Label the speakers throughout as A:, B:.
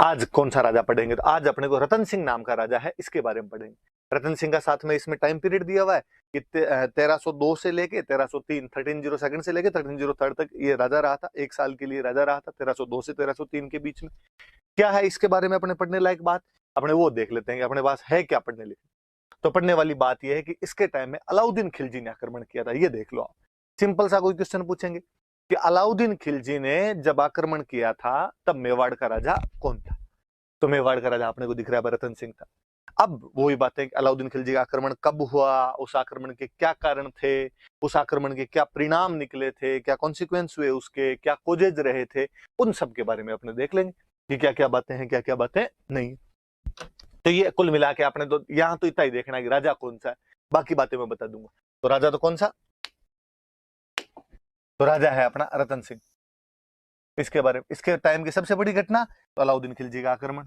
A: आज कौन सा राजा पढ़ेंगे? तो आज अपने को रतन सिंह नाम का राजा है, इसके बारे में पढ़ेंगे। रतन सिंह का साथ में इसमें टाइम पीरियड दिया हुआ है कि 1302 से लेके 1303, 1302 से लेके 1303 तक ये राजा रहा था। 1 साल के लिए राजा रहा था, 1302 से 1303 के बीच में। क्या है इसके बारे में अपने पढ़ने लायक बात, अपने वो देख लेते हैं कि अपने पास है क्या पढ़ने लायक। तो पढ़ने वाली बात यह है कि इसके टाइम में अलाउद्दीन खिलजी ने आक्रमण किया था। ये देख लो आप, सिंपल सा कोई क्वेश्चन पूछेंगे कि अलाउद्दीन खिलजी ने जब आक्रमण किया था तब मेवाड़ का राजा कौन था? तो मेवाड़ का राजा अपने को दिख रहा है रतन सिंह था। अब वही बातें कि अलाउद्दीन खिलजी का आक्रमण कब हुआ, उस आक्रमण के क्या कारण थे, उस आक्रमण के क्या परिणाम निकले थे, क्या कॉन्सिक्वेंस हुए उसके, क्या कोजेज रहे थे, उन सब के बारे में अपने देख लेंगे कि क्या क्या बातें हैं, क्या क्या बातें नहीं। तो ये कुल मिला के आपने तो यहां तो इतना ही देखना है कि राजा कौन सा है, बाकी बातें मैं बता दूंगा। तो राजा तो कौन सा? तो राजा है अपना रतन सिंह। इसके बारे में, इसके टाइम की सबसे बड़ी घटना तो अलाउद्दीन खिलजी का आक्रमण।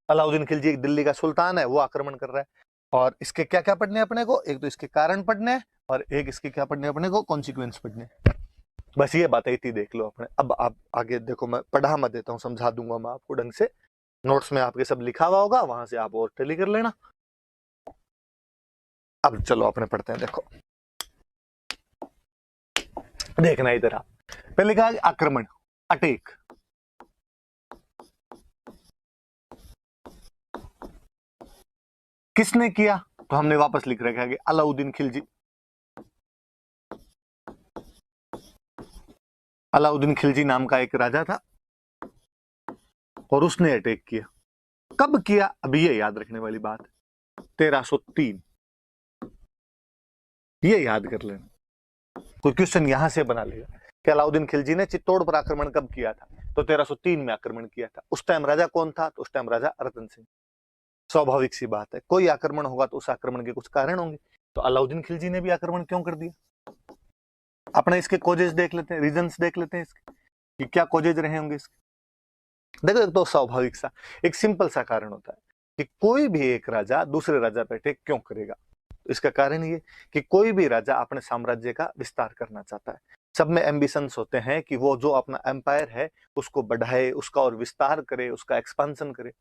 A: अलाउद्दीन खिलजी एक दिल्ली का सुल्तान है, वो आक्रमण कर रहा है। और इसके क्या क्या पढ़ने अपने को, एक तो इसके कारण पढ़ने और एक इसके क्या पढ़ने अपने को, कॉन्सिक्वेंस पढ़ने। बस ये बातें इतनी देख लो अपने। अब आप आगे देखो, मैं पढ़ा मत देता हूँ, समझा दूंगा मैं आपको ढंग से। नोट्स में आपके सब लिखा हुआ होगा, वहां से आप और टैली कर लेना। अब चलो अपने पढ़ते हैं। देखो देखना इधर आप, पहले कहा आक्रमण, अटैक। किसने किया? तो हमने वापस लिख रखा है कि अलाउद्दीन खिलजी। अलाउद्दीन खिलजी नाम का एक राजा था और उसने अटैक किया। कब किया? अभी ये याद रखने वाली बात है, 1303। ये याद कर लेना, कोई क्वेश्चन यहां से बना लेगा कि अलाउद्दीन खिलजी ने चित्तौड़ पर आक्रमण कब किया था? तो 1303 में आक्रमण किया था। उस टाइम राजा कौन था? तो उस टाइम राजा रतन सिंह। स्वाभाविक सी बात है, कोई आक्रमण होगा तो उस आक्रमण के कुछ कारण होंगे। तो अलाउद्दीन खिलजी ने भी आक्रमण क्यों कर दिया? अपने इसके कोजेज देख लेते हैं, रीजंस देख लेते हैं इसके कि क्या कोजेज रहे होंगे इसके। देखो, एक तो स्वाभाविक सा, एक सिंपल सा कारण होता है कि कोई भी एक राजा दूसरे राजा पे अटैक क्यों करेगा। इसका कारण ये कि कोई भी राजा अपने साम्राज्य का विस्तार करना चाहता है। सब में एम्बिशंस होते हैं कि वो जो अपना एम्पायर है उसको बढ़ाए, उसका और विस्तार करे, उसका एक्सपांशन करे।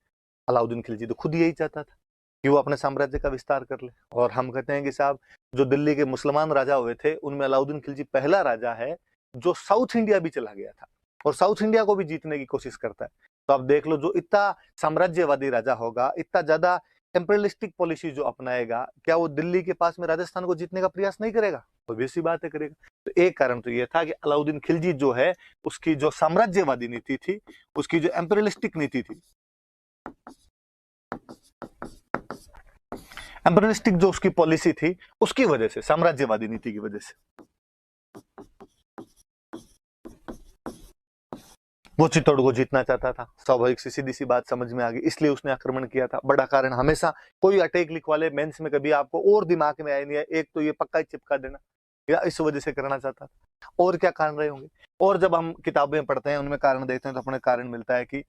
A: अलाउद्दीन खिलजी तो खुद यही चाहता था कि वो अपने साम्राज्य का विस्तार कर ले। और हम कहते हैं कि साहब, जो दिल्ली के मुसलमान राजा हुए थे उनमें अलाउद्दीन खिलजी पहला राजा है जो साउथ इंडिया भी चला गया था और साउथ इंडिया को भी जीतने की कोशिश करता है। तो आप देख लो, जो इतना साम्राज्यवादी राजा होगा, इतना ज्यादा एम्पेरियलिस्टिक पॉलिसी जो अपनाएगा, क्या वो दिल्ली के पास में राजस्थान को जीतने का प्रयास नहीं करेगा? ऑब्वियस सी बात है, करेगा। तो एक कारण तो ये था कि अलाउद्दीन खिलजी जो है, उसकी जो साम्राज्यवादी नीति थी, उसकी जो एम्पेरियलिस्टिक नीति थी, एम्पेरियलिस्टिक जो उसकी पॉलिसी थी, उसकी वजह से, साम्राज्यवादी नीति की वजह से वो चित्तौड़ को जीतना चाहता था। स्वाभाविक सी सीधी सी बात समझ में आ गई, इसलिए उसने आक्रमण किया था। बड़ा कारण हमेशा कोई अटैक लिखवा ले मेंस में, कभी आपको और दिमाग में आया नहीं है, एक तो ये पक्का ही चिपका देना, या इस वजह से करना चाहता था। और क्या कारण रहे होंगे? और जब हम किताबें पढ़ते हैं, उनमें कारण देखते हैं, तो अपने कारण मिलता है कि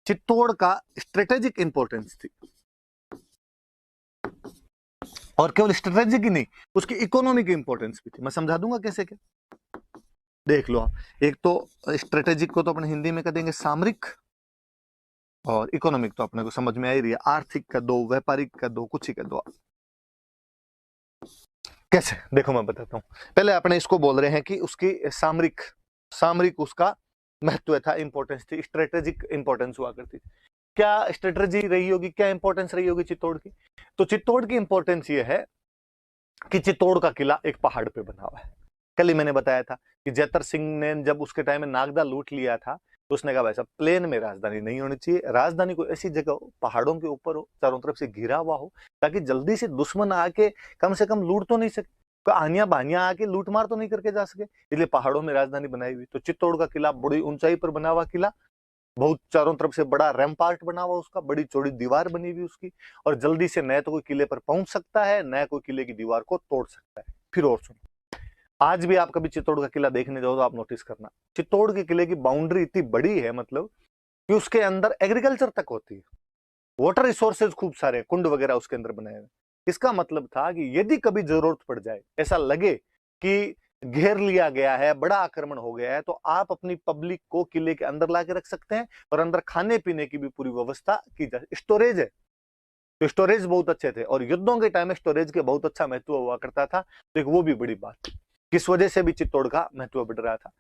A: चित्तौड़ का स्ट्रेटेजिक इंपॉर्टेंस थी। और केवल स्ट्रेटेजिक ही नहीं, उसकी इकोनॉमिक इंपॉर्टेंस भी थी। मैं समझा दूंगा कैसे क्या, देख लो आप। एक तो स्ट्रेटेजिक को तो अपने हिंदी में कह देंगे सामरिक, और इकोनॉमिक तो अपने को समझ में आ ही रही है, आर्थिक का दो, व्यापारिक का दो, कुछ ही का दो। कैसे? देखो मैं बताता हूं। पहले अपने इसको बोल रहे हैं कि उसकी सामरिक, सामरिक उसका महत्व था, इंपॉर्टेंस थी, स्ट्रेटेजिक इंपॉर्टेंस हुआ करती थी। क्या स्ट्रेटेजी रही होगी, क्या इंपॉर्टेंस रही होगी चित्तौड़ की? तो चित्तौड़ की इंपॉर्टेंस ये है कि चित्तौड़ का किला एक पहाड़ पे बना हुआ है। कल ही मैंने बताया था कि जैतर सिंह ने जब उसके टाइम में नागदा लूट लिया था, तो उसने कहा भाई साहब, प्लेन में राजधानी नहीं होनी चाहिए, राजधानी कोई ऐसी जगह हो, पहाड़ों के ऊपर हो, चारों तरफ से घिरा हुआ हो, ताकि जल्दी से दुश्मन आके कम से कम लूट तो नहीं सके, कोई आनियां बानियां आके लूट मार तो नहीं करके जा सके। इसलिए पहाड़ों में राजधानी बनाई हुई। तो चित्तौड़ का किला बड़ी ऊंचाई पर बना हुआ किला, बहुत चारों तरफ से बड़ा रैम्पार्ट बना हुआ उसका, बड़ी चौड़ी दीवार बनी हुई उसकी, और जल्दी से न तो कोई किले पर पहुंच सकता है, न कोई किले की दीवार को तोड़ सकता है। फिर और सुनो, आज भी आप कभी चित्तौड़ का किला देखने जाओ तो आप नोटिस करना, चित्तौड़ के किले की बाउंड्री इतनी बड़ी है, मतलब कि उसके अंदर एग्रीकल्चर तक होती है, वाटर रिसोर्सेज खूब सारे, कुंड वगैरह उसके अंदर बनाए हुए। इसका मतलब था कि यदि कभी जरूरत पड़ जाए, ऐसा लगे कि घेर लिया गया है, बड़ा आक्रमण हो गया है, तो आप अपनी पब्लिक को किले के अंदर ला के रख सकते हैं और अंदर खाने पीने की भी पूरी व्यवस्था की जा। स्टोरेज है तो स्टोरेज बहुत अच्छे थे और युद्धों के टाइम में स्टोरेज के बहुत अच्छा महत्व हुआ करता था, तो एक वो भी बड़ी बात थी, किस वजह से भी चित्तौड़ का महत्व बढ़ रहा था।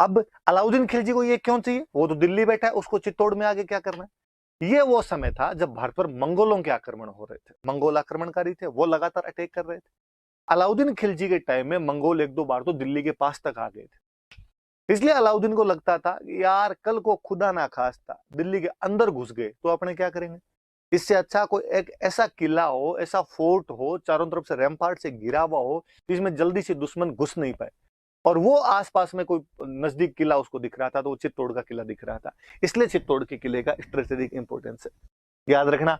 A: अब अलाउद्दीन खिलजी को ये क्यों चाहिए, वो तो दिल्ली बैठा है, उसको चित्तौड़ में आगे क्या करना है। ये वो समय था जब भारत पर मंगोलों के आक्रमण हो रहे थे, मंगोल आक्रमणकारी थे, वो लगातार अटैक कर रहे थे। अलाउद्दीन खिलजी के टाइम में मंगोल एक दो बार तो दिल्ली के पास तक आ गए थे, इसलिए अलाउद्दीन को लगता था कि यार कल को खुदा ना खास्ता दिल्ली के अंदर घुस गए तो अपने क्या करेंगे। इससे अच्छा कोई एक ऐसा किला हो, ऐसा फोर्ट हो, चारों तरफ से रैम्पार्ट से घिरा हुआ हो, जिसमें जल्दी से दुश्मन घुस नहीं पाए। और वो आसपास में कोई नजदीक किला उसको दिख रहा था, तो वो चित्तौड़ का किला दिख रहा था, इसलिए चित्तौड़ के किले का स्ट्रेटेजिक इंपोर्टेंस है। याद रखना,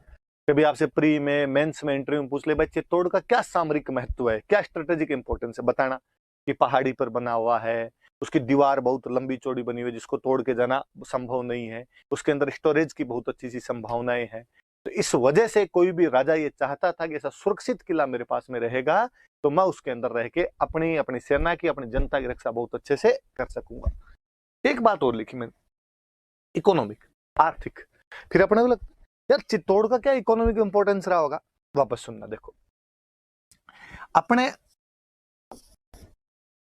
A: कभी आपसे प्री में, मेंस में, इंटरव्यू में पूछ ले भाई चित्तौड़ का क्या सामरिक महत्व है, क्या स्ट्रेटेजिक इंपोर्टेंस है, बताना। कि पहाड़ी पर बना हुआ है, उसकी दीवार बहुत लंबी चौड़ी बनी हुई है जिसको तोड़ के जाना संभव नहीं है, उसके अंदर स्टोरेज की बहुत अच्छी सी संभावनाएं हैं। तो इस वजह से कोई भी राजा ये चाहता था कि ऐसा सुरक्षित किला मेरे पास में रहेगा तो मैं उसके अंदर रह के अपनी अपनी सेना की, अपनी जनता की रक्षा बहुत अच्छे से कर सकूंगा। एक बात और लिखी मैंने, इकोनॉमिक, आर्थिक। फिर अपने को लगता यार चित्तौड़ का क्या इकोनॉमिक इंपोर्टेंस रहा होगा, वापस सुनना। देखो अपने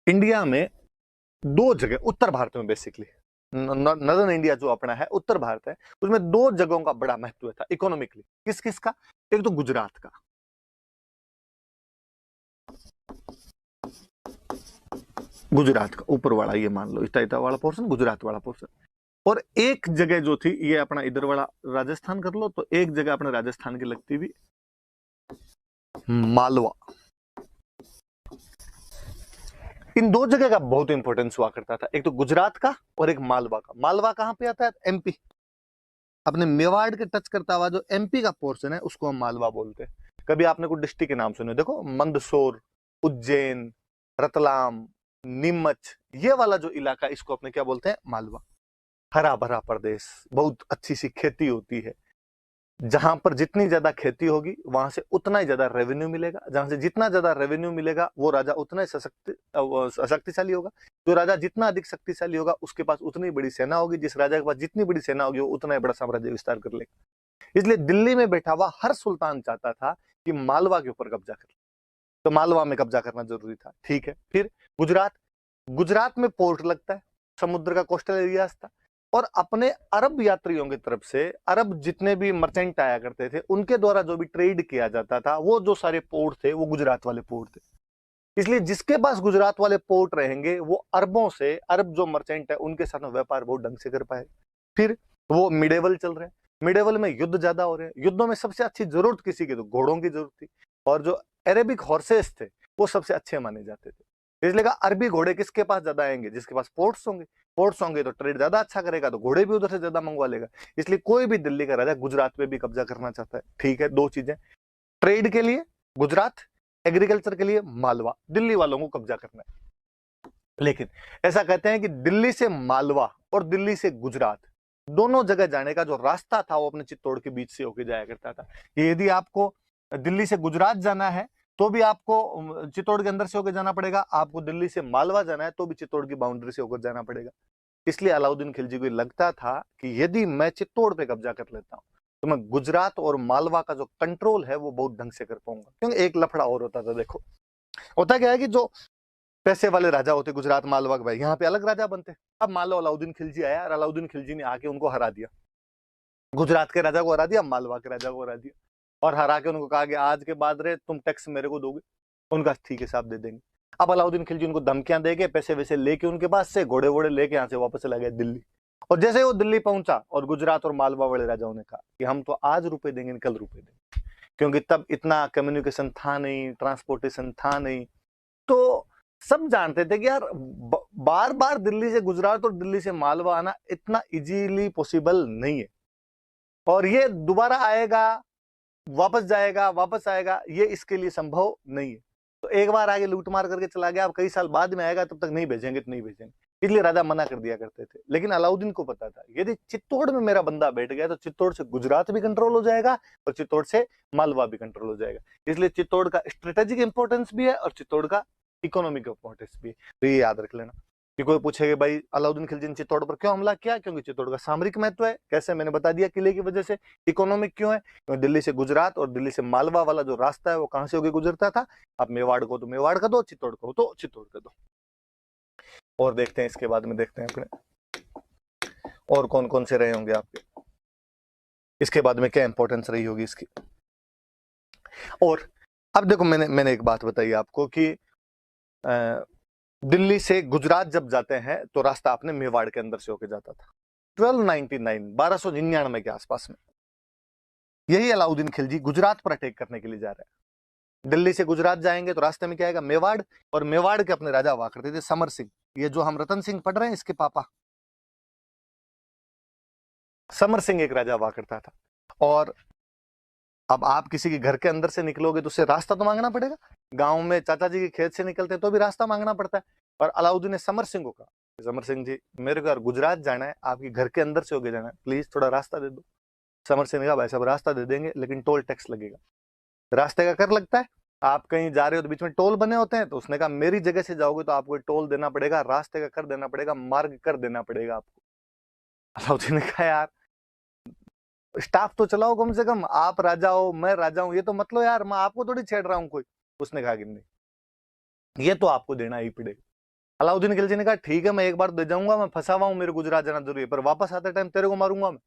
A: इंडिया में दो जगह, उत्तर भारत में बेसिकली नॉर्दर्न इंडिया जो अपना है, उत्तर भारत है, उसमें दो जगहों का बड़ा महत्व था इकोनॉमिकली। किस किस का, एक तो गुजरात का, गुजरात का ऊपर वाला, ये मान लो इतना वाला पोर्शन, गुजरात वाला पोर्शन। और एक जगह जो थी ये अपना इधर वाला राजस्थान कर लो, तो एक जगह अपने राजस्थान की लगती हुई मालवा। इन दो जगह का बहुत इंपॉर्टेंस हुआ करता था, एक तो गुजरात का और एक मालवा का। मालवा कहां पे आता है, एमपी, अपने मेवाड़ के टच करता हुआ जो एमपी का पोर्शन है उसको हम मालवा बोलते हैं। कभी आपने कोई डिस्ट्रिक्ट के नाम सुने, देखो मंदसौर, उज्जैन, रतलाम, नीमच, ये वाला जो इलाका इसको अपने क्या बोलते हैं, मालवा। हरा भरा प्रदेश, बहुत अच्छी सी खेती होती है, जहां पर जितनी ज्यादा खेती होगी वहां से उतना ही ज्यादा रेवेन्यू मिलेगा, जहां से जितना ज्यादा रेवेन्यू मिलेगा वो राजा उतना ही शक्तिशाली होगा, जो राजा जितना अधिक शक्तिशाली होगा उसके पास उतनी बड़ी सेना होगी, जिस राजा के पास जितनी बड़ी सेना होगी वो उतना ही बड़ा साम्राज्य विस्तार कर लेगा। इसलिए दिल्ली में बैठा हुआ हर सुल्तान चाहता था कि मालवा के ऊपर कब्जा कर ले, तो मालवा में कब्जा करना जरूरी था। ठीक है, फिर गुजरात, गुजरात में पोर्ट लगता है, समुद्र का कोस्टल एरिया था, और अपने अरब यात्रियों की तरफ से, अरब जितने भी मर्चेंट आया करते थे उनके द्वारा जो भी ट्रेड किया जाता था, वो जो सारे पोर्ट थे वो गुजरात वाले पोर्ट थे। इसलिए जिसके पास गुजरात वाले पोर्ट रहेंगे वो अरबों से, अरब जो मर्चेंट है उनके साथ व्यापार बहुत ढंग से कर पाए। फिर वो मिडेवल चल रहे हैं, मिडेवल में युद्ध ज्यादा हो रहे हैं, युद्धों में सबसे अच्छी जरूरत किसी की, तो घोड़ों की जरूरत थी, और जो अरेबिक हॉर्सेस थे वो सबसे अच्छे माने जाते थे। इसलिए कहा अरबी घोड़े किसके पास ज्यादा आएंगे, जिसके पास पोर्ट्स होंगे, पोर्ट्स होंगे तो ट्रेड ज्यादा अच्छा करेगा, तो घोड़े भी उधर से ज्यादा मंगवा लेगा। इसलिए कोई भी दिल्ली का राजा गुजरात पे भी कब्जा करना चाहता है। ठीक है, दो चीजें, ट्रेड के लिए गुजरात, एग्रीकल्चर के लिए मालवा, दिल्ली वालों को कब्जा करना है। लेकिन ऐसा कहते हैं कि दिल्ली से मालवा और दिल्ली से गुजरात दोनों जगह जाने का जो रास्ता था वो अपने चित्तौड़ के बीच से होकर जाया करता था। यदि आपको दिल्ली से गुजरात जाना है तो भी आपको चित्तौड़ के अंदर से होकर जाना पड़ेगा, आपको दिल्ली से मालवा जाना है तो भी चित्तौड़ की बाउंड्री से होकर जाना पड़ेगा। इसलिए अलाउद्दीन खिलजी को लगता था कि यदि मैं चित्तौड़ पे कब्जा कर लेता हूं तो मैं गुजरात और मालवा का जो कंट्रोल है वो बहुत ढंग से कर पाऊंगा। क्योंकि एक लफड़ा और होता था, देखो होता क्या है कि जो पैसे वाले राजा होते गुजरात मालवा के, भाई यहाँ पे अलग राजा बनते। अब मान लो अलाउद्दीन खिलजी आया और अलाउद्दीन खिलजी ने आके उनको हरा दिया, गुजरात के राजा को हरा दिया, मालवा के राजा को हरा दिया, और हरा के उनको कहा कि आज के बाद रे तुम टैक्स मेरे को दोगे। उनका ठीक है साहब दे देंगे। अब अलाउद्दीन खिलजी उनको धमकियां देके पैसे वैसे लेके उनके पास से घोड़े वोड़े लेके यहाँ से वापस चला गया दिल्ली। और जैसे वो दिल्ली पहुंचा और गुजरात और मालवा वाले राजाओं ने कहा कि हम तो आज रुपए देंगे, कल रुपए देंगे, क्योंकि तब इतना कम्युनिकेशन था नहीं, ट्रांसपोर्टेशन था नहीं, तो सब जानते थे कि यार बार बार दिल्ली से गुजरात और दिल्ली से मालवा आना इतना इजीली पॉसिबल नहीं है, और ये दोबारा आएगा वापस जाएगा वापस आएगा, ये इसके लिए संभव नहीं है। तो एक बार आगे लूट मार करके चला गया, अब कई साल बाद में आएगा, तब तक नहीं भेजेंगे तो नहीं भेजेंगे, इसलिए राजा मना कर दिया करते थे। लेकिन अलाउद्दीन को पता था यदि चित्तौड़ में मेरा बंदा बैठ गया तो चित्तौड़ से गुजरात भी कंट्रोल हो जाएगा और चित्तौड़ से मालवा भी कंट्रोल हो जाएगा। इसलिए चित्तौड़ का स्ट्रेटेजिक इंपॉर्टेंस भी है और चित्तौड़ का इकोनॉमिक इंपॉर्टेंस भी है। तो ये याद रख लेना कि कोई पूछेगा भाई अलाउद्दीन खिलजी ने चित्तौड़ पर क्यों हमला किया, क्योंकि चित्तौड़ का सामरिक महत्व है। कैसे, मैंने बता दिया, किले की वजह से। इकोनॉमिक क्यों है, क्योंकि दिल्ली से गुजरात और दिल्ली से मालवा वाला जो रास्ता है वो कहां से होकर गुजरता था। आप मेवाड़ को तो मेवाड़ का दो, चित्तौड़ को तो चित्तौड़ का दो। और देखते हैं इसके बाद में, देखते हैं अपने और कौन कौन से रहे होंगे आपके, इसके बाद में क्या इंपॉर्टेंस रही होगी इसकी। और अब देखो, मैंने एक बात बताई आपको कि दिल्ली से गुजरात जब जाते हैं तो रास्ता अपने मेवाड़ के अंदर से होकर जाता था। 1299 के आसपास में यही अलाउद्दीन खिलजी गुजरात पर अटैक करने के लिए जा रहे हैं। दिल्ली से गुजरात जाएंगे तो रास्ते में क्या आएगा, मेवाड़। और मेवाड़ के अपने राजा हुआ करते थे समर सिंह। ये जो हम रतन सिंह पढ़ रहे हैं इसके पापा समर सिंह एक राजा हुआ करता था। और अब आप किसी के घर के अंदर से निकलोगे तो उससे रास्ता तो मांगना पड़ेगा। गांव में चाचा जी के खेत से निकलते तो भी रास्ता मांगना पड़ता है। और अलाउद्दीन ने समर सिंह को कहा, समर सिंह जी मेरे को यार गुजरात जाना है, आपके घर के अंदर से होके जाना है, प्लीज थोड़ा रास्ता दे दो। समर सिंह ने कहा भाई साहब रास्ता दे देंगे लेकिन टोल टैक्स लगेगा। रास्ते का कर लगता है, आप कहीं जा रहे हो तो बीच में टोल बने होते हैं। तो उसने कहा मेरी जगह से जाओगे तो आपको टोल देना पड़ेगा, रास्ते का कर देना पड़ेगा, मार्ग कर देना पड़ेगा आपको। अलाउद्दीन ने कहा यार स्टाफ तो चलाओ कम से कम, आप राजा हो मैं राजा हूं, ये तो मतलब यार मैं आपको थोड़ी छेड़ रहा हूं कोई। उसने कहा कि नहीं ये तो आपको देना ही पड़ेगा। अलाउद्दीन खिलजी ने कहा ठीक है मैं एक बार दे जाऊंगा, मैं फंसा हुआ हूं, मेरे गुजरात जाना जरूरी है, पर वापस आते टाइम तेरे को मारूंगा मैं।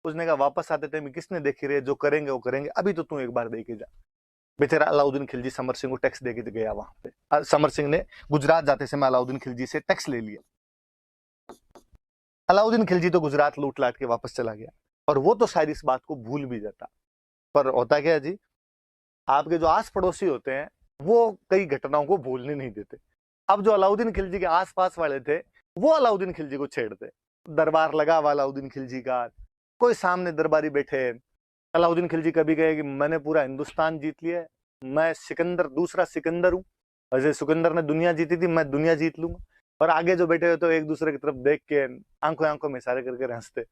A: उसने कहा वापस आते टाइम किसने देखी रहे, जो करेंगे वो करेंगे, अभी तो तू एक बार दे के जा। बेचारा अलाउद्दीन खिलजी समर सिंह को टैक्स देके गया वहां पे। समर सिंह ने गुजरात जाते समय अलाउद्दीन खिलजी से टैक्स ले लिया। अलाउद्दीन खिलजी तो गुजरात लूट लाट के वापस चला गया और वो तो शायद इस बात को भूल भी जाता। पर होता क्या है जी, आपके जो आस पड़ोसी होते हैं वो कई घटनाओं को भूलने नहीं देते। अब जो अलाउद्दीन खिलजी के आसपास वाले थे वो अलाउद्दीन खिलजी को छेड़ते। दरबार लगा हुआ अलाउद्दीन खिलजी का, कोई सामने दरबारी बैठे। अलाउद्दीन खिलजी कभी कहे कि मैंने पूरा हिंदुस्तान जीत लिया है, मैं सिकंदर दूसरा सिकंदर हूं, वैसे सिकंदर ने दुनिया जीती थी, मैं दुनिया जीत लूंगा। और आगे जो बैठे हुए तो एक दूसरे की तरफ देख के आंखों आंखों में इशारे करके हंसते।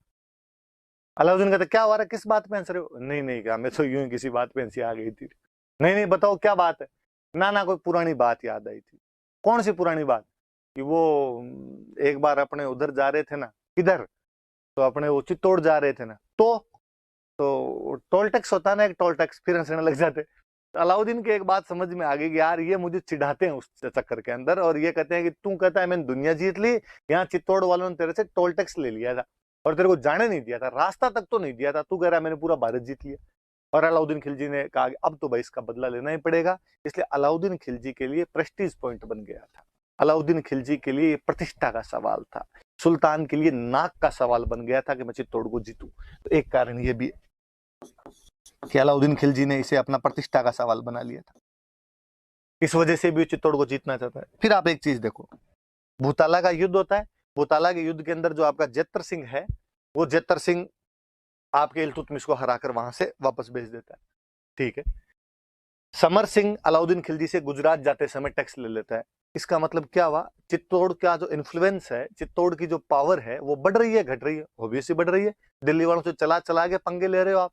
A: अलाउद्दीन कहते क्या हो रहा है, किस बात पे हंस रहे हो? नहीं नहीं क्या, मैं तो यूं ही किसी बात पे हंसी आ गई थी। नहीं नहीं बताओ क्या बात है? ना ना कोई पुरानी बात याद आई थी। कौन सी पुरानी बात? कि वो एक बार अपने उधर जा रहे थे ना, किधर, तो अपने वो चित्तौड़ जा रहे थे ना, तो टोल टैक्स होता है ना एक टोल टैक्स, फिर हंसने लग जाते। तो अलाउद्दीन की एक बात समझ में आ गई कि यार ये मुझे चिढ़ाते हैं उस चक्कर के अंदर, और ये कहते हैं कि तू कहता है मैंने दुनिया जीत ली, यहाँ चित्तौड़ वालों ने तेरे से टोल टैक्स ले लिया था और तेरे को जाने नहीं दिया था, रास्ता तक तो नहीं दिया था, तू कह रहा है मैंने पूरा भारत जीत लिया। और अलाउद्दीन खिलजी ने कहा कि अब तो भाई इसका बदला लेना ही पड़ेगा। इसलिए अलाउद्दीन खिलजी के लिए प्रेस्टीज पॉइंट बन गया था। अलाउद्दीन खिलजी के लिए प्रतिष्ठा का सवाल था, सुल्तान के लिए नाक का सवाल बन गया था कि मैं चित्तौड़ को जीतूं। तो एक कारण ये भी कि अलाउद्दीन खिलजी ने इसे अपना प्रतिष्ठा का सवाल बना लिया था, इस वजह से भी चित्तौड़ को जीतना चाहता है। फिर आप एक चीज देखो, भूताला का युद्ध होता है। भूताला के युद्ध के अंदर जो आपका जेतर सिंह है, वो जेतर सिंह आपके इल्तुतमिश को हराकर वहां से वापस भेज देता है। ठीक है, समर सिंह अलाउद्दीन खिलजी से गुजरात जाते समय टैक्स ले लेता है। इसका मतलब क्या हुआ, चित्तौड़ का जो इन्फ्लुएंस है, चित्तौड़ की जो पावर है वो बढ़ रही है घट रही है? ऑब्वियसली बढ़ रही है। दिल्ली वालों से चला चला के पंगे ले रहे हो आप।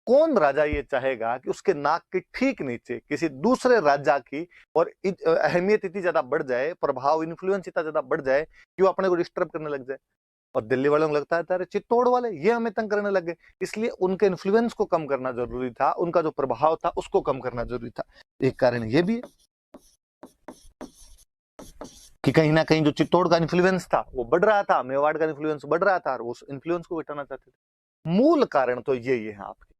A: कौन राजा ये चाहेगा कि उसके नाक के ठीक नीचे किसी दूसरे राजा की और अहमियत इतनी ज्यादा बढ़ जाए, प्रभाव इन्फ्लुएंस इतना ज्यादा बढ़ जाए कि वो अपने को डिस्टर्ब करने लग जाए। और दिल्ली वालों को लगता है अरे चित्तौड़ वाले ये हमें तंग करने लग गए, इसलिए उनके इन्फ्लुएंस को कम करना जरूरी था, उनका जो प्रभाव था उसको कम करना जरूरी था। एक कारण ये भी है कि कहीं ना कहीं जो चित्तौड़ का इन्फ्लुएंस था वो बढ़ रहा था, मेवाड़ का इन्फ्लुएंस बढ़ रहा था और उस इन्फ्लुएंस को घटाना चाहते थे। मूल कारण तो ये है आपके।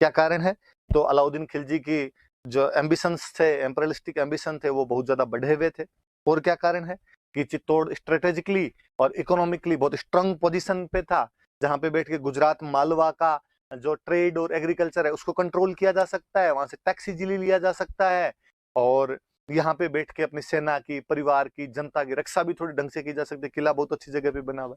A: क्या कारण है? तो अलाउद्दीन खिलजी की जो एम्बिशंस थे, एम्परियलिस्टिक एम्बिशन थे, वो बहुत ज्यादा बढ़े हुए थे। और क्या कारण है कि चित्तौड़ स्ट्रेटेजिकली और इकोनॉमिकली बहुत स्ट्रांग पोजीशन पे था, जहां पे बैठ के गुजरात मालवा का जो ट्रेड और एग्रीकल्चर है उसको कंट्रोल किया जा सकता है, वहां से टैक्स इजीली लिया जा सकता है, और यहाँ पे बैठ के अपनी सेना की, परिवार की, जनता की रक्षा भी थोड़ी ढंग से की जा सकती है। किला बहुत अच्छी जगह पे बना हुआ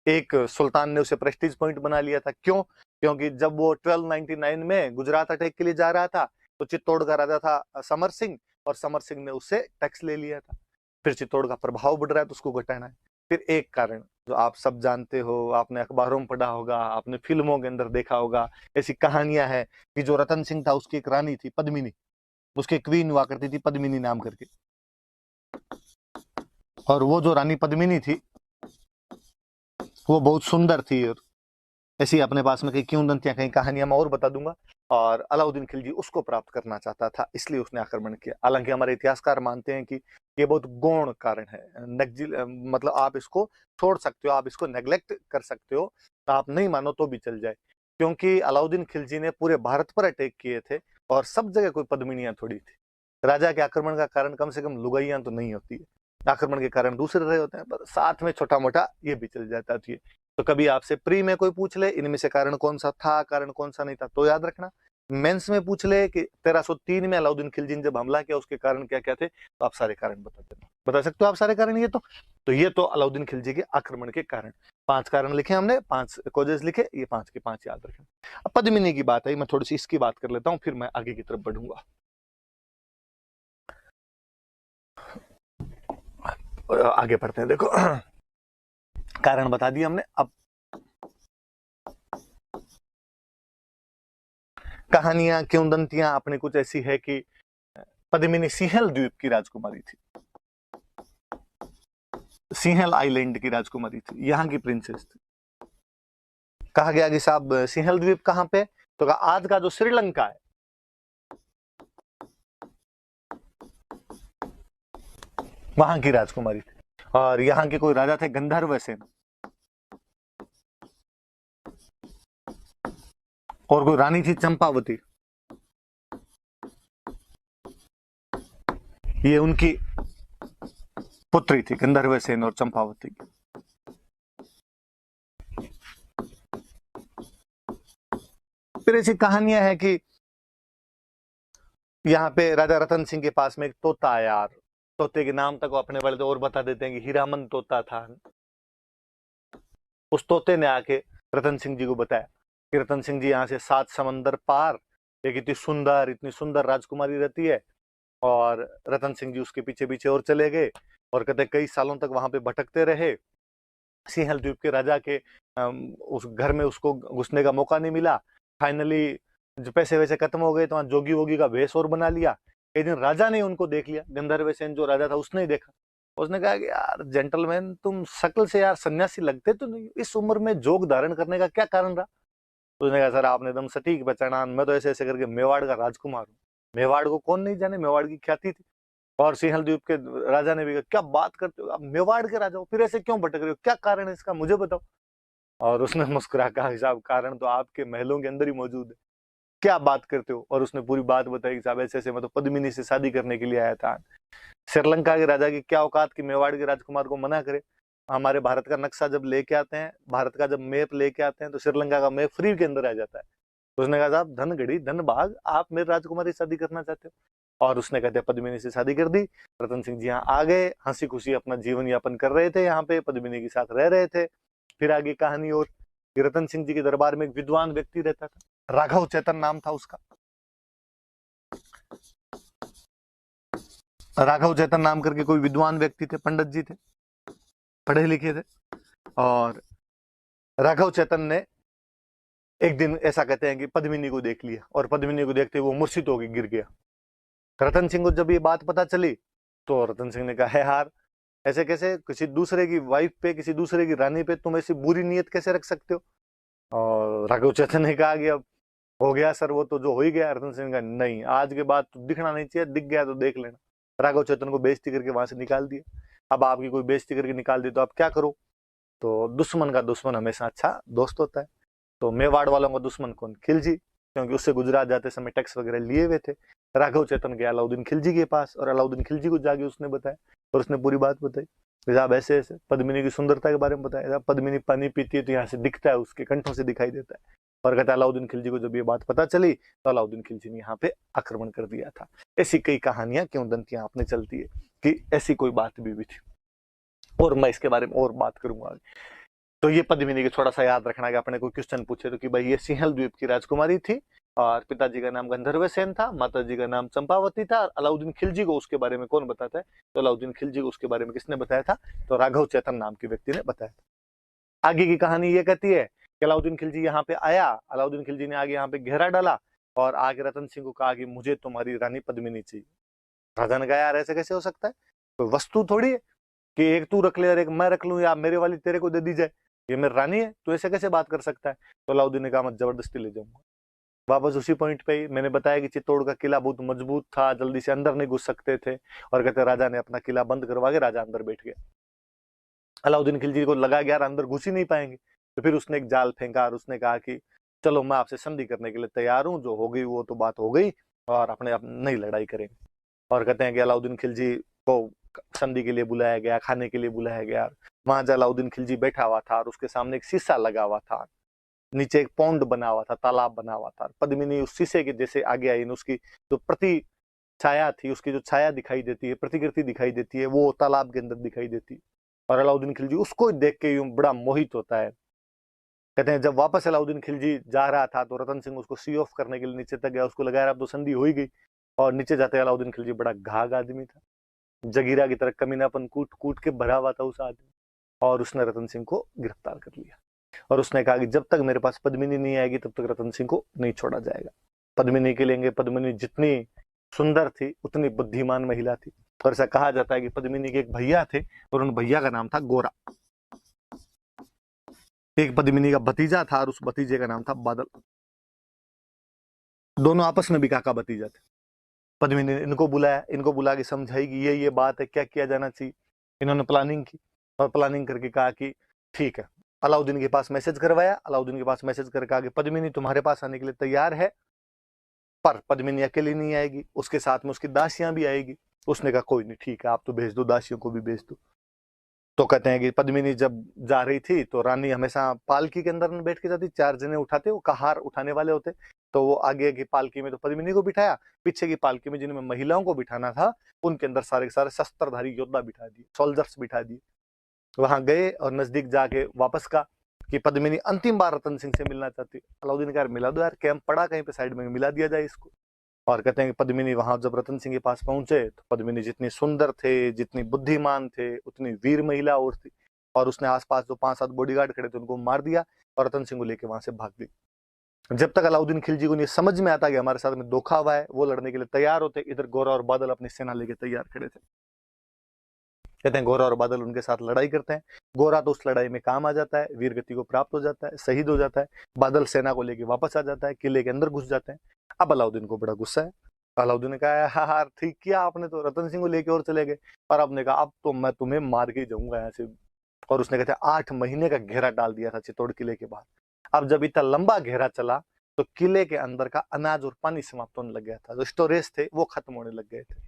A: है। एक सुल्तान ने उसे प्रेस्टीज पॉइंट बना लिया था। क्यों? क्योंकि जब वो 1299 में गुजरात अटैक के लिए जा रहा था तो चित्तौड़ का राजा था समर सिंह, और समर सिंह ने उससे टैक्स ले लिया था। फिर चित्तौड़ का प्रभाव बढ़ रहा है तो उसको घटाना है। फिर एक कारण जो आप सब जानते हो, आपने अखबारों में पढ़ा होगा, आपने फिल्मों के अंदर देखा होगा, ऐसी कहानियां हैं कि जो रतन सिंह था उसकी एक रानी थी पद्मिनी, उसकी क्वीन हुआ करती थी पद्मिनी नाम करके। और वो जो रानी पद्मिनी थी वो बहुत सुंदर थी, और ऐसी अपने पास में कई किंवदंतियां, कई कहानियां मैं और बता दूंगा। और अलाउद्दीन खिलजी उसको प्राप्त करना चाहता था, इसलिए उसने आक्रमण किया। हालांकि हमारे इतिहासकार मानते हैं कि ये बहुत गौण कारण है, नग्जिल मतलब आप इसको छोड़ सकते हो, आप इसको नेग्लेक्ट कर सकते हो, आप नहीं मानो तो भी चल जाए। क्योंकि अलाउद्दीन खिलजी ने पूरे भारत पर अटैक किए थे, और सब जगह कोई पद्मिनियां थोड़ी थी। राजा के आक्रमण का कारण कम से कम लुगाइयां तो नहीं होती है, आक्रमण के कारण दूसरे रहे होते हैं, पर साथ में छोटा मोटा ये भी चल जाता थी। तो कभी आपसे प्री में कोई पूछ ले इनमें से कारण कौन सा था, कारण कौन सा नहीं था, तो याद रखना। मेंस में पूछ ले कि 1303 में अलाउद्दीन खिलजी ने जब हमला किया उसके कारण क्या क्या थे, तो आप सारे कारण बता देना, बता सकते हो आप सारे कारण। ये तो अलाउद्दीन खिलजी के आक्रमण के कारण 5 कारण लिखे हमने, 5 कॉजेस लिखे, ये 5 के 5 याद रखें। अब पद्मिनी की बात है, मैं थोड़ी सी इसकी बात कर लेता हूं, फिर मैं आगे की तरफ बढ़ूंगा। आगे बढ़ते हैं। देखो कारण बता दिया हमने, अब कहानियां किंवदंतियां अपने कुछ ऐसी है कि पद्मिनी सिंहल द्वीप की राजकुमारी थी, सिंहल आइलैंड की राजकुमारी थी, यहाँ की प्रिंसेस थी। कहा गया कि साहब सिंहल द्वीप कहां पे, तो आज का जो श्रीलंका है, वहां की राजकुमारी थी। और यहाँ के कोई राजा थे गंधर्व सेन, और कोई रानी थी चंपावती, ये उनकी पुत्री थी, गंधर्व सेन और चंपावती की। फिर ऐसी कहानियां हैं कि यहाँ पे राजा रतन सिंह के पास में एक तोता आया, यार तोते के नाम तक वो अपने वाले तो और बता देते हैं कि हीरामन तोता था। उस तोते ने आके रतन सिंह जी को बताया कि रतन सिंह जी यहाँ से 7 समंदर पार एक इतनी सुंदर राजकुमारी रहती है। और रतन सिंह जी उसके पीछे पीछे और चले गए, और कहते कई सालों तक वहां पे भटकते रहे। सिंहल द्वीप के राजा के उस घर में उसको घुसने का मौका नहीं मिला। फाइनली जो पैसे वैसे खत्म हो गए तो वहां जोगी वोगी का भेष और बना लिया। एक दिन राजा ने उनको देख लिया, गंधर्व सेन जो राजा था उसने ही देखा। उसने कहा कि यार जेंटलमैन, तुम शक्ल से यार सन्यासी लगते तो नहीं, इस उम्र में जोग धारण करने का क्या कारण रहा। तो उसने कहा सर आपने एकदम सटीक पहचाना, मैं तो ऐसे ऐसे करके मेवाड़ का राजकुमार हूँ। मेवाड़ को कौन नहीं जाने, मेवाड़ की ख्याति थी। और सिंहल द्वीप के राजा ने भी कहा क्या बात करते हो आप, मेवाड़ के राजा हो, फिर ऐसे क्यों भटक रहे हो, क्या कारण है इसका मुझे बताओ। और उसने मुस्कुरा कहा साहब कारण तो आपके महलों के अंदर ही मौजूद है, क्या बात करते हो। और उसने पूरी बात बताई कि साहब ऐसे ऐसे मैं तो पद्मिनी से शादी करने के लिए आया था। श्रीलंका के राजा की क्या औकात कि मेवाड़ के राजकुमार को मना करे। हमारे भारत का नक्शा जब लेके आते हैं, भारत का जब मैप लेके आते हैं, तो श्रीलंका का मैप फ्री के अंदर आ जाता है। तो उसने कहा साहब धन घड़ी धन भाग, आप मेरे राजकुमारी से शादी करना चाहते हो। और उसने कहते पद्मिनी से शादी कर दी। रतन सिंह जी यहाँ आ गए, हंसी खुशी अपना जीवन यापन कर रहे थे, यहाँ पे पद्मिनी के साथ रह रहे थे। फिर आगे कहानी और, रतन सिंह जी के दरबार में एक विद्वान व्यक्ति रहता था, राघव चेतन नाम था उसका। राघव चेतन नाम करके कोई विद्वान व्यक्ति थे, पंडित जी थे, पढ़े लिखे थे। और राघव चेतन ने एक दिन ऐसा कहते हैं कि पद्मिनी को देख लिया, और पद्मिनी को देखते वो मूर्छित होकर गिर गया। रतन सिंह को जब ये बात पता चली तो रतन सिंह ने कहा है यार ऐसे कैसे, किसी दूसरे की वाइफ पे, किसी दूसरे की रानी पे तुम ऐसी बुरी नीयत कैसे रख सकते हो। और राघव चेतन ने कहा कि अब हो गया सर, वो तो जो हो ही गया। रतन सिंह ने कहा नहीं, आज के बाद तो दिखना नहीं चाहिए, दिख गया तो देख लेना। राघव चेतन को बेइज्जती करके वहां से निकाल दिया। अब आपकी कोई बेइज्जती करके निकाल दी तो आप क्या करो। तो दुश्मन का दुश्मन हमेशा अच्छा दोस्त होता है। तो मेवाड़ वालों का दुश्मन कौन, खिलजी, क्योंकि उससे गुजरात जाते समय टैक्स वगैरह लिए हुए थे। राघव चेतन गया अलाउद्दीन खिलजी के पास, और अलाउद्दीन खिलजी को जाके उसने बताया, और उसने पूरी बात बताई। साहब ऐसे ऐसे पद्मिनी की सुंदरता के बारे में बताया, पद्मिनी पानी पीती है तो यहाँ से दिखता है, उसके कंठों से दिखाई देता है। और कहता है अलाउद्दीन खिलजी को जब ये बात पता चली तो अलाउद्दीन खिलजी ने यहाँ पे आक्रमण कर दिया था। ऐसी कई कहानियां किंवदंतियां आपने चलती है कि ऐसी कोई बात भी थी, और मैं इसके बारे में और बात करूंगा। तो ये पद्मिनी की थोड़ा सा याद रखना कि आपने कोई क्वेश्चन पूछे तो कि भाई ये सिंहल द्वीप की राजकुमारी थी, और पिताजी का नाम गंधर्व सेन था, माताजी का नाम चंपावती था। और अलाउद्दीन खिलजी को उसके बारे में कौन बताता है, तो अलाउद्दीन खिलजी को उसके बारे में किसने बताया था, तो राघव चेतन नाम के व्यक्ति ने बताया था। आगे की कहानी ये कहती है कि अलाउद्दीन खिलजी यहाँ पे आया, अलाउद्दीन खिलजी ने आगे यहाँ पे घेरा डाला, और आगे रतन सिंह को कहा कि मुझे तुम्हारी रानी पद्मिनी चाहिए। राजा ने कहा यार ऐसे कैसे हो सकता है, कोई वस्तु थोड़ी है, कि एक तू रख ले और एक मैं रख लूं, या मेरे वाली तेरे को दे दी जाए, ये मेरी रानी है, तू ऐसे कैसे बात कर सकता है? तो अलाउद्दीन ने कहा मैं जबरदस्ती ले जाऊंगा। वापस उसी पॉइंट पे ही मैंने बताया कि चित्तौड़ का किला बहुत मजबूत था, जल्दी से अंदर नहीं घुस सकते थे, और कहते राजा ने अपना किला बंद करवा के राजा अंदर बैठ गया। अलाउद्दीन खिलजी को लगा कि यार अंदर घुस ही नहीं पाएंगे, तो फिर उसने एक जाल फेंका और उसने कहा कि चलो मैं आपसे संधि करने के लिए तैयार हूं, जो हो गई वो तो बात हो गई, और अपने आप नई लड़ाई करेंगे। और कहते हैं कि अलाउद्दीन खिलजी को संधि के लिए बुलाया गया, खाने के लिए बुलाया गया। वहां अलाउद्दीन खिलजी बैठा हुआ था और उसके सामने एक शीशा लगा हुआ था, नीचे एक पौंड बना हुआ था, तालाब बना हुआ था। पद्मिनी उस शीशे के जैसे आगे आई, उसकी जो प्रति छाया थी, उसकी जो छाया दिखाई देती है, प्रतिकृति दिखाई देती है, वो तालाब के अंदर दिखाई देती। और अलाउद्दीन खिलजी उसको देख के यूं बड़ा मोहित होता है। कहते हैं जब वापस अलाउद्दीन खिलजी जा रहा था तो रतन सिंह उसको सी ऑफ करने के लिए नीचे तक गया, उसको लगा अब तो संधि हो ही गई। और नीचे जाते अलाउद्दीन खिलजी बड़ा घाघ आदमी था, जगीरा की तरह कमीनापन कूट कूट के भरा हुआ था उस आदमी, और उसने रतन सिंह को गिरफ्तार कर लिया। और उसने कहा कि जब तक मेरे पास पद्मिनी नहीं आएगी तब तक रतन सिंह को नहीं छोड़ा जाएगा। पद्मिनी के लेंगे, पद्मिनी जितनी सुंदर थी उतनी बुद्धिमान महिला थी। और ऐसा कहा जाता है कि पद्मिनी के एक भैया थे और उन भैया का नाम था गोरा। एक पद्मिनी का भतीजा था और उस भतीजे का नाम था बादल। दोनों आपस में भी काका भतीजा थे। पद्मिनी ने इनको बुलाया, इनको बुला के समझाई कि ये बात है, क्या किया जाना चाहिए। इन्होंने प्लानिंग की और प्लानिंग करके कहा कि ठीक है। अलाउद्दीन के पास मैसेज करवाया, अलाउद्दीन के पास मैसेज करके आगे पद्मिनी तुम्हारे पास आने के लिए तैयार है, पर पद्मिनी अकेली नहीं आएगी, उसके साथ में उसकी दासियां भी आएगी। उसने कहा कोई नहीं, ठीक है, आप तो भेज दो, दासियों को भी भेज दो। तो कहते हैं कि पद्मिनी जब जा रही थी तो रानी हमेशा पालकी के अंदर बैठ के जाती, 4 जने उठाते, वो कहार उठाने वाले होते, तो वो आगे की पालकी में तो पद्मिनी को बिठाया, पीछे की पालकी में जिनमें महिलाओं को बिठाना था उनके अंदर सारे के सारे शस्त्रधारी योद्धा बिठा दिए, सोल्जर्स बिठा दिए। वहां गए और नजदीक जाके वापस का कि पद्मिनी अंतिम बार रतन सिंह से मिलना चाहती। अलाउद्दीन ने कहा मिला दो यार, कैंप पड़ा कहीं पे साइड में, मिला दिया जाए इसको। और कहते हैं कि पद्मिनी वहां जब रतन सिंह के पास पहुंचे तो पद्मिनी जितनी सुंदर थे, जितनी बुद्धिमान थे, उतनी वीर महिला और थी। और उसने आसपास जो 5-7 बॉडीगार्ड खड़े थे उनको मार दिया और रतन सिंह को लेकर वहां से भाग गई। जब तक अलाउद्दीन खिलजी को ये समझ में आता कि हमारे साथ में धोखा हुआ है, वो लड़ने के लिए तैयार होते, इधर गोरा और बादल अपनी सेना लेके तैयार खड़े थे। कहते हैं गोरा और बादल उनके साथ लड़ाई करते हैं। गोरा तो उस लड़ाई में काम आ जाता है, वीर गति को प्राप्त हो जाता है, शहीद हो जाता है। बादल सेना को लेके वापस आ जाता है, किले के अंदर घुस जाते हैं। अब अलाउद्दीन को बड़ा गुस्सा है। अलाउद्दीन ने कहा हाँ हाँ ठीक किया आपने, तो रतन सिंह को लेके और चले गए, और आपने कहा अब तो मैं तुम्हें मार के जाऊंगा यहाँ से। और उसने कहते 8 महीने का घेरा डाल दिया था चित्तौड़ किले के बाहर। अब जब इतना लंबा घेरा चला तो किले के अंदर का अनाज और पानी समाप्त होने लग गया था, जो स्टोरेज थे वो खत्म होने लग गए थे।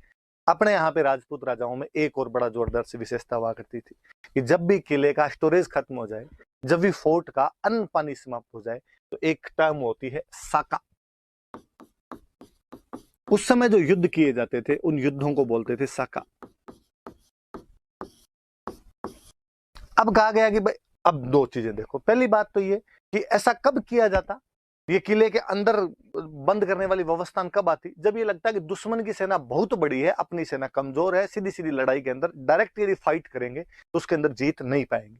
A: अपने यहाँ पे राजपूत राजाओं में एक और बड़ा जोरदार सी विशेषता हुआ करती थी कि जब भी किले का स्टोरेज खत्म हो जाए, जब भी फोर्ट का अन्न पानी समाप्त हो जाए, तो एक टर्म होती है साका। उस समय जो युद्ध किए जाते थे उन युद्धों को बोलते थे साका। अब कहा गया कि भाई अब 2 चीजें देखो। पहली बात तो ये कि ऐसा कब किया जाता, ये किले के अंदर बंद करने वाली व्यवस्था कब आती, जब ये लगता है कि दुश्मन की सेना बहुत बड़ी है, अपनी सेना कमजोर है, सीधी सीधी लड़ाई के अंदर डायरेक्ट यदि फाइट करेंगे तो उसके अंदर जीत नहीं पाएंगे।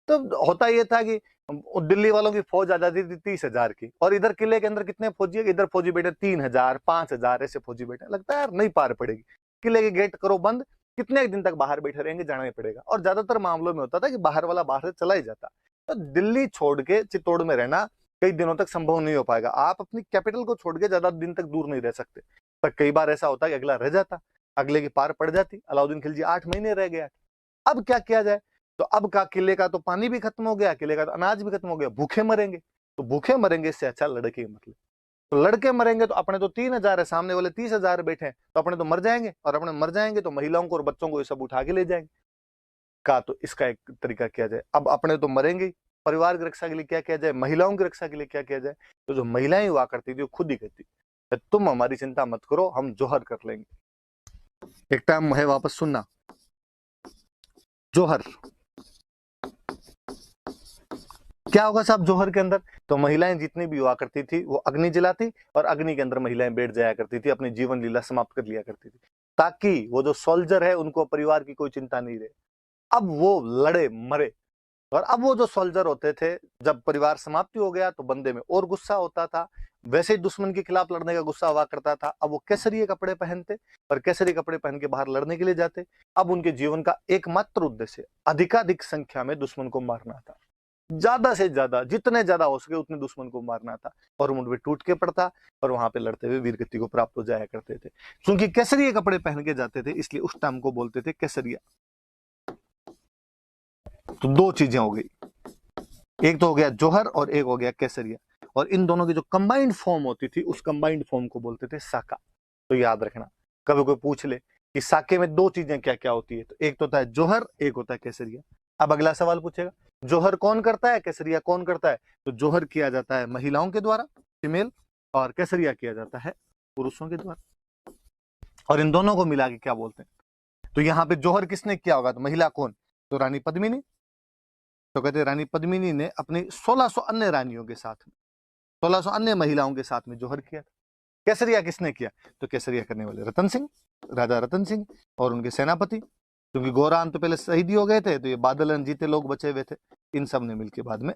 A: तो होता ये था कि दिल्ली वालों की फौज आ जाती थी 30,000 की, और इधर किले के अंदर कितने फौजी है, इधर फौजी बैठे 3,000 5,000 ऐसे फौजी बैठे। लगता है यार नहीं पार पड़ेगी, किले के गेट करो बंद, कितने दिन तक बाहर बैठे रहेंगे, जाना ही पड़ेगा। और ज्यादातर मामलों में होता था कि बाहर वाला बाहर से चला ही जाता। तो दिल्ली छोड़ के चित्तौड़ में रहना कई दिनों तक संभव नहीं हो पाएगा, आप अपनी कैपिटल को छोड़ के ज्यादा दिन तक दूर नहीं रह सकते। पर कई बार ऐसा होता है कि अगला रह जाता, अगले की पार पड़ जाती। अलाउद्दीन खिलजी 8 महीने रह गया। अब क्या किया जाए, तो अब का किले का तो पानी भी खत्म हो गया, किले का तो अनाज भी खत्म हो गया, भूखे मरेंगे। तो भूखे मरेंगे इससे अच्छा लड़के ही मतलब, तो लड़के मरेंगे तो अपने तो 3,000 है, सामने वाले 30,000 बैठे हैं, तो अपने तो मर जाएंगे, और अपने मर जाएंगे तो महिलाओं को और बच्चों को ये सब उठा के ले जाएंगे। का तो इसका एक तरीका किया जाए, अब अपने तो मरेंगे, परिवार की रक्षा के लिए क्या किया जाए, महिलाओं की रक्षा के लिए क्या किया जाए। तो जो महिलाएं हुआ करती थी वो खुद ही कहती तुम हमारी चिंता मत करो, हम जोहर कर लेंगे। एक टाइम है, वापस सुनना, जोहर क्या होगा साहब जोहर के अंदर। तो महिलाएं जितनी भी हुआ करती थी वो अग्नि जलाती, और अग्नि के अंदर महिलाएं बैठ जाया करती थी, अपनी जीवन लीला समाप्त कर लिया करती थी, ताकि वो जो सोल्जर है उनको परिवार की कोई चिंता नहीं रहे। अब वो लड़े मरे, और अब वो जो सोल्जर होते थे, जब परिवार समाप्ति हो गया तो बंदे में और गुस्सा होता था, वैसे ही दुश्मन के खिलाफ लड़ने का गुस्सा हुआ करता था। अब वो केसरिये कपड़े पहनते और केसरी कपड़े पहन के बाहर लड़ने के लिए जाते। अब उनके जीवन का एकमात्र उद्देश्य अधिकाधिक संख्या में दुश्मन को मारना था, ज्यादा से ज्यादा, जितने ज्यादा हो सके उतने दुश्मन को मारना था, और मुंड पे टूट के पड़ता और वहां पे लड़ते हुए वीरगति को प्राप्त हो जाया करते थे। क्योंकि केसरिये कपड़े पहन के जाते थे, इसलिए उस टाइम को बोलते थे केसरिया। तो दो चीजें हो गई, एक तो हो गया जौहर और एक हो गया केसरिया, और इन दोनों की जो कंबाइंड फॉर्म होती थी उस कंबाइंड फॉर्म को बोलते थे साका। तो याद रखना, कभी कोई पूछ ले कि साके में दो चीजें क्या क्या होती है, तो एक तो होता है जौहर, एक होता है केसरिया। अब अगला सवाल पूछेगा, जौहर कौन करता है, केसरिया कौन करता है? तो जौहर किया जाता है महिलाओं के द्वारा, फीमेल, और केसरिया किया जाता है पुरुषों के द्वारा। और इन दोनों को मिला के क्या बोलते हैं? तो यहाँ पे जौहर किसने किया होगा? तो महिला कौन? तो रानी पद्मिनी। तो कहते हैं रानी पद्मिनी ने अपनी 1600 अन्य रानियों के साथ में, 1600 अन्य महिलाओं के साथ में जौहर किया था। केसरिया किसने किया? तो केसरिया करने वाले रतन सिंह, राजा रतन सिंह और उनके सेनापति, क्योंकि गोरान तो पहले शहीद हो गए थे, तो ये बादल अनजीते लोग बचे हुए थे, इन सब ने मिलकर बाद में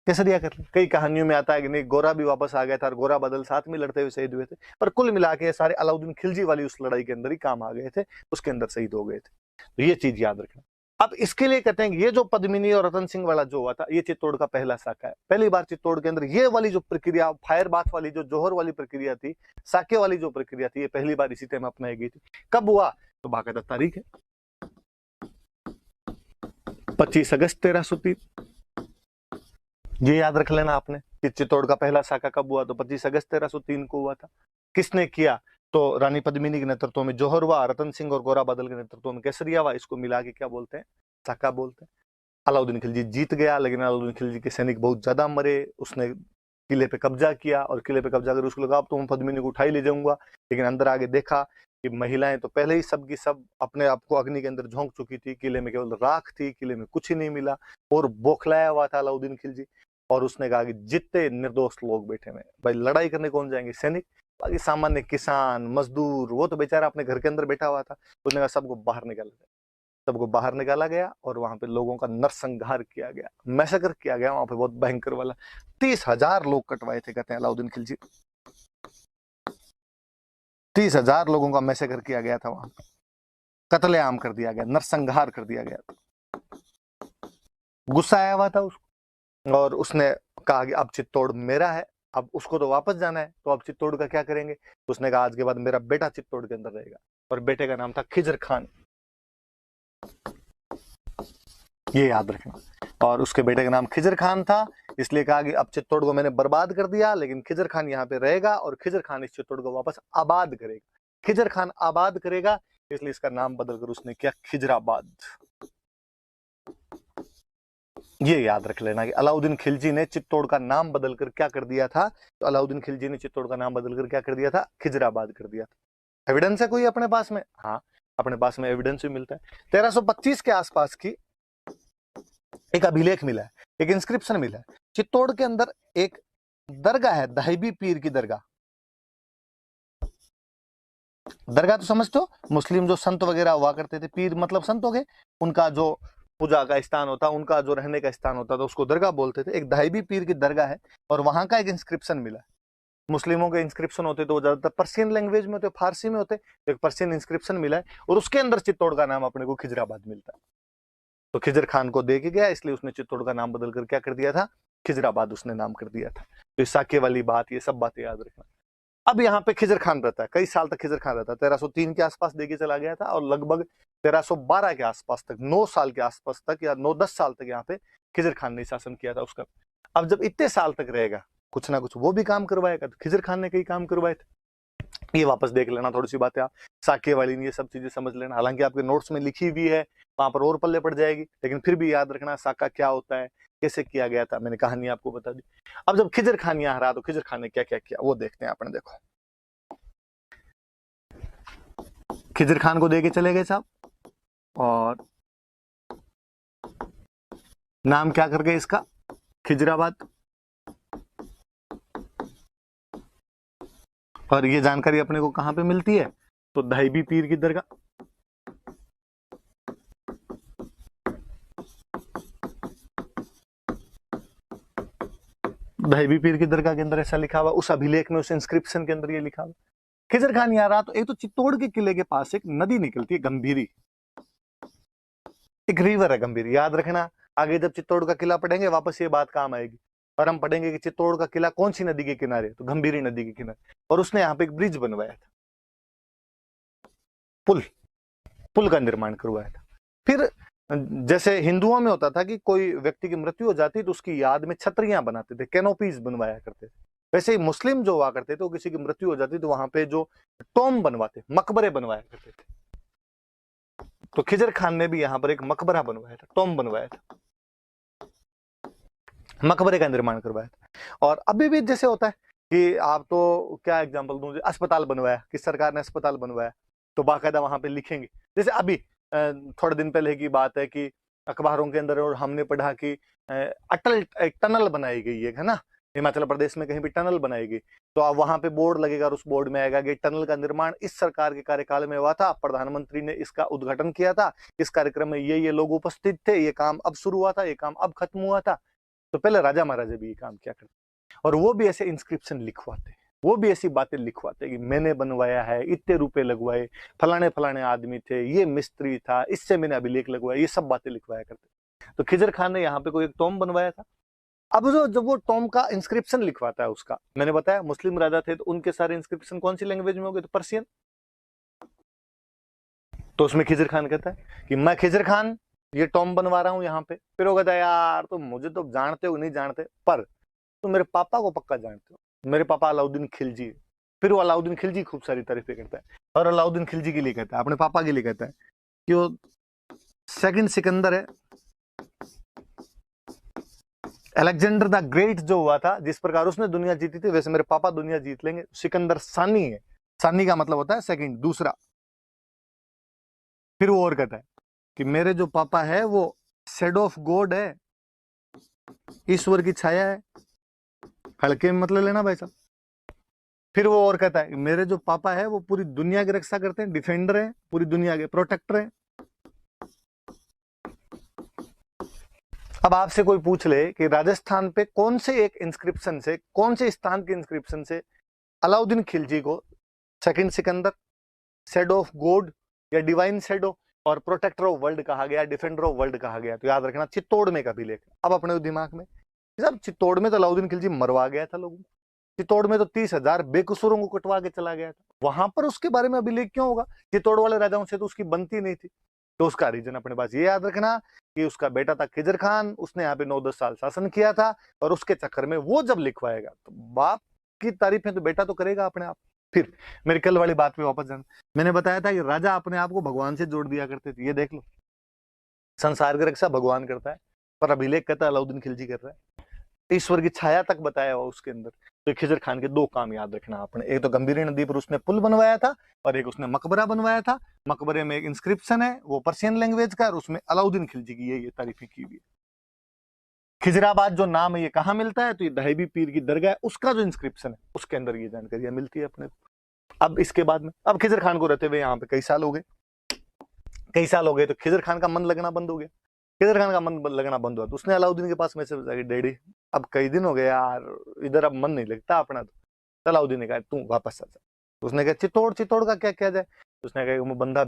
A: केसरिया कर लिया। कई कहानियों में आता है कि नहीं, गोरा भी वापस आ गया था और गोरा बादल साथ में लड़ते हुए शहीद हुए थे, पर कुल मिला के सारे अलाउद्दीन खिलजी वाली उस लड़ाई के अंदर ही काम आ गए थे, उसके अंदर शहीद हो गए थे। तो ये चीज याद रखना। अब इसके लिए कहते हैं कि ये जो पद्मिनी और रतन सिंह वाला जो हुआ था, ये चित्तौड़ का पहला साका है। पहली बार चित्तौड़ के अंदर ये वाली जो प्रक्रिया, फायर बाथ वाली जो जौहर वाली प्रक्रिया थी, साके वाली जो प्रक्रिया थी, ये पहली बार इसी टाइम अपनाई गई थी। कब हुआ? तो बाकायदा तारीख है 25 अगस्त 1303। ये याद रख लेना आपने कि चित्तौड़ का पहला साका कब हुआ? तो 25 अगस्त 1303 को हुआ था। किसने किया? तो रानी पद्मिनी के नेतृत्व में जौहर हुआ, रतन सिंह और गोरा बादल के नेतृत्व में केसरिया हुआ। इसको मिला के क्या बोलते हैं? साका बोलते हैं। अलाउद्दीन खिलजी जीत गया, लेकिन अलाउद्दीन खिलजी के सैनिक बहुत ज्यादा मरे। उसने किले पे कब्जा किया, और किले पे कब्जा कर उसको लगा अब तो मैं पद्मिनी को उठा ही ले जाऊंगा, लेकिन अंदर आगे देखा कि महिलाएं तो पहले ही सब की सब अपने आप को अग्नि के अंदर झोंक चुकी थी, किले में केवल राख थी, किले में कुछ ही नहीं मिला, और बौखलाया हुआ था अलाउद्दीन खिलजी। और उसने कहा कि जितने निर्दोष लोग बैठे हुए, भाई लड़ाई करने कौन जाएंगे? सैनिक। बाकी सामान्य किसान, मजदूर, वो तो बेचारा अपने घर के अंदर बैठा हुआ था। उसने कहा सबको बाहर निकाला जाए। सबको बाहर निकाला गया और वहां पे लोगों का नरसंहार किया गया, मैसेकर किया गया वहां पे, बहुत भयंकर वाला। 30,000 लोग कटवाए थे, कहते हैं अलाउद्दीन खिलजी। 30,000 लोगों का मैसेकर किया गया था वहां, कत्लेआम कर दिया गया, नरसंहार कर दिया गया। गुस्सा आया हुआ था उसको, और उसने कहा कि अब चित्तौड़ मेरा है, अब उसको तो वापस जाना है, तो अब चित्तौड़ का क्या करेंगे? तो उसने कहा आज के बाद मेरा बेटा चित्तौड़ के अंदर रहेगा, और बेटे का नाम था खिजर खान। ये याद रखना। और उसके बेटे का नाम खिजर खान था, इसलिए कहा कि अब चित्तौड़ को मैंने बर्बाद कर दिया, लेकिन खिजर खान यहाँ पे रहेगा, और खिजर खान इस चित्तौड़ को वापस आबाद करेगा। खिजर खान आबाद करेगा, इसलिए इसका नाम बदलकर उसने किया खिजराबाद। ये याद रख लेना कि अलाउद्दीन खिलजी ने चित्तौड़ का नाम बदलकर क्या कर दिया था? तो अलाउद्दीन खिलजी ने चित्तौड़ का नाम बदलकर क्या कर दिया था? खिजराबाद कर दिया था। एविडेंस है कोई अपने पास में? हाँ, अपने पास में एविडेंस भी मिलता है। 1325 के आसपास की एक अभिलेख मिला है, एक इंस्क्रिप्शन मिला है। चित्तौड़ के अंदर एक दरगाह है, दाहिबी पीर की दरगाह। दरगाह तो समझते हो, मुस्लिम जो संत वगैरह हुआ करते थे, पीर मतलब संत हो गए, उनका जो पूजा का स्थान होता, उनका जो रहने का स्थान होता था, उसको दरगाह बोलते थे। एक दाहिबी पीर की दरगाह है, और वहां का एक इंस्क्रिप्शन मिला है। मुस्लिमों के इंस्क्रिप्शन होते तो वो ज्यादातर पर्शियन लैंग्वेज में होते, फारसी में होते, तो एक पर्शियन इंस्क्रिप्शन मिला है, और उसके अंदर चित्तौड़ का नाम अपने को खिजराबाद मिलता है। तो खिजर खान को दे के गया, इसलिए उसने चित्तौड़ का नाम बदलकर क्या कर दिया था? खिजराबाद उसने नाम कर दिया था। तो इस साके वाली बात, ये सब बातें याद रखना। अब यहाँ पे खिजर खान रहता है, कई साल तक खिजर खान रहता है। 1303 के आसपास देके चला गया था, और लगभग 1312 के आसपास तक, 9 साल के आसपास तक, या 9-10 साल तक यहाँ पे खिजर खान ने शासन किया था उसका। अब जब इतने साल तक रहेगा, कुछ ना कुछ वो भी काम करवाएगा, तो खिजर खान ने कई काम करवाए थे। ये वापस देख लेना, थोड़ी सी बातें आप साके वाली, ये सब चीजें समझ लेना। हालांकि आपके नोट्स में लिखी हुई है, वहां पर और पल्ले पड़ जाएगी, लेकिन फिर भी याद रखना साका क्या होता है, कैसे किया गया था। मैंने कहानी आपको बता दी। अब जब खिजर खान यहाँ रहा, तो खिजर खान ने क्या क्या किया वो देखते हैं अपने। देखो, खिजर खान को देके चले गए साहब, और नाम क्या कर गए इसका? खिजराबाद। और ये जानकारी अपने को कहां पे मिलती है? तो दाहिबी पीर की दरगाह। दहबी पीर की दरगाह के अंदर ऐसा लिखा हुआ, उस अभिलेख में, उस इंस्क्रिप्शन के अंदर ये लिखा हुआ। खिजर खान यहाँ रहा तो एक तो चित्तौड़ के किले के पास एक नदी निकलती है गंभीरी, एक रिवर है गंभीरी, याद रखना। आगे जब चित्तौड़ का किला पढ़ेंगे वापस ये बात काम आएगी, और हम पढ़ेंगे कि चित्तौड़ का किला कौन सी नदी के किनारे, तो गंभीरी नदी के किनारे। और उसने यहाँ पे एक ब्रिज बनवाया था, पुल का निर्माण करवाया था। फिर जैसे हिंदुओं में होता था कि कोई व्यक्ति की मृत्यु हो जाती तो उसकी याद में छतरियां बनाते थे, कैनोपीज बनवाया करते थे। वैसे ही मुस्लिम जो हुआ करते थे, वो किसी की मृत्यु हो जाती तो वहां पे जो टॉम बनवाते, मकबरे बनवाया करते थे। तो खिजर खान ने भी यहाँ पर एक मकबरा बनवाया था, टॉम बनवाया था, मकबरे का निर्माण करवाया था। और अभी भी जैसे होता है कि आप तो क्या एग्जांपल दूं, अस्पताल बनवाया, कि सरकार ने अस्पताल बनवाया तो बाकायदा वहां पे लिखेंगे। जैसे अभी थोड़े दिन पहले की बात है कि अखबारों के अंदर और हमने पढ़ा कि अटल एक टनल बनाई गई है ना, हिमाचल प्रदेश में कहीं भी टनल बनाई गई, तो अब वहां पे बोर्ड लगेगा और उस बोर्ड में आएगा कि टनल का निर्माण इस सरकार के कार्यकाल में हुआ था, प्रधानमंत्री ने इसका उद्घाटन किया था, इस कार्यक्रम में ये लोग उपस्थित थे, ये काम अब शुरू हुआ था, ये काम अब खत्म हुआ था। तो पहले राजा महाराजा भी ये काम क्या करते, और वो भी ऐसे इंस्क्रिप्शन लिखवाते, वो भी ऐसी बातें लिखवाते कि मैंने बनवाया है, इतने रुपए लगवाए, फलाने फलाने आदमी थे, ये मिस्त्री था, इससे मैंने अभिलेख लगवाया, ये सब बातें लिखवाया करते। तो खिजर खान ने यहाँ पे कोई एक टॉम बनवाया था। अब जो जब वो टॉम का इंस्क्रिप्शन लिखवाता है, उसका मैंने बताया मुस्लिम राजा थे तो उनके सारे इंस्क्रिप्शन कौन सी लैंग्वेज में हो गए, तो पर्शियन। तो उसमें खिजर खान कहता है कि मैं खिजर खान ये टॉम बनवा रहा हूं यहाँ पे। फिर वो कहता है यार तुम मुझे तो जानते हो नहीं जानते, पर तुम मेरे पापा को पक्का जानते हो, मेरे पापा अलाउद्दीन खिलजी। फिर वो अलाउद्दीन खिलजी खूब सारी तारीफें करता है, और अलाउद्दीन खिलजी के लिए कहता है, अपने पापा के लिए कहता है कि वो सेकंड सिकंदर है, अलेक्जेंडर द ग्रेट जो हुआ था, जिस प्रकार उसने दुनिया जीती थी वैसे मेरे पापा दुनिया जीत लेंगे। सिकंदर सानी है, सानी का मतलब होता है सेकंड, दूसरा। फिर वो और कहता है कि मेरे जो पापा है वो शेडो ऑफ गॉड है, ईश्वर की छाया है, हल्के में मतलब लेना भाई साहब। फिर वो और कहता है मेरे जो पापा है वो पूरी दुनिया की रक्षा करते हैं, डिफेंडर है, पूरी दुनिया के प्रोटेक्टर है। अब आपसे कोई पूछ ले कि राजस्थान पे कौन से एक इंस्क्रिप्शन से, कौन से स्थान के इंस्क्रिप्शन से अलाउद्दीन खिलजी को second Sikandar, shadow of God या डिवाइन शेडो और प्रोटेक्टर ऑफ वर्ल्ड कहा गया, डिफेंडर ऑफ वर्ल्ड कहा गया, तो याद रखना चित्तौड़ में का भी लेख। अब अपने दिमाग में सब, चित्तौड़ में तो अलाउद्दीन खिलजी मरवा गया था लोगों को, चित्तौड़ में तो 30,000 बेकसूरों को कटवा के चला गया था, वहां पर उसके बारे में अभिलेख क्यों होगा? चित्तौड़ वाले राजाओं से तो उसकी बनती नहीं थी। तो उसका रीजन अपने पास ये याद रखना कि उसका बेटा था खिजर खान, उसने यहाँ पे 9-10 साल शासन किया था, और उसके चक्कर में वो जब लिखवाएगा तो बाप की तारीफें तो बेटा तो करेगा अपने आप। फिर मेरी कल वाली बात पे वापस जाना, मैंने बताया था कि राजा अपने आप को भगवान से जोड़ दिया करते थे। ये देख लो, संसार की रक्षा भगवान करता है, पर अभिलेख कहता है अलाउद्दीन खिलजी कर रहा है। ईश्वर की छाया तक बताया हुआ उसके अंदर। तो खिजर खान के 2 काम याद रखना आपने, एक तो गंभीरी नदी पर उसने पुल बनवाया था, और एक उसने मकबरा बनवाया था। मकबरे में एक इंस्क्रिप्शन है, वो पर्शियन लैंग्वेज का, और उसमें अलाउद्दीन खिलजी की ये तारीफें की हुई है। खिजराबाद जो नाम है ये कहाँ मिलता है, तो ये दहबी पीर की दरगाह है, उसका जो इंस्क्रिप्शन है उसके अंदर ये जानकारियां मिलती है अपने को। अब इसके बाद में, अब खिजर खान को रहते हुए यहाँ पे कई साल हो गए, तो खिजर खान का मन लगना बंद हो गया। खिजर खान का मन लगना बंद हुआ तो उसने अलाउद्दीन के पास मैसेज भेजा कि डैडी अब कई दिन हो गए यार, इधर अब मन नहीं लगता अपना। तो अलाउद्दीन ने कहा तू वापस आ जा। तो उसने कहा चित्तौड़ का क्या किया जाए? तो उसने कहा मैं बंदा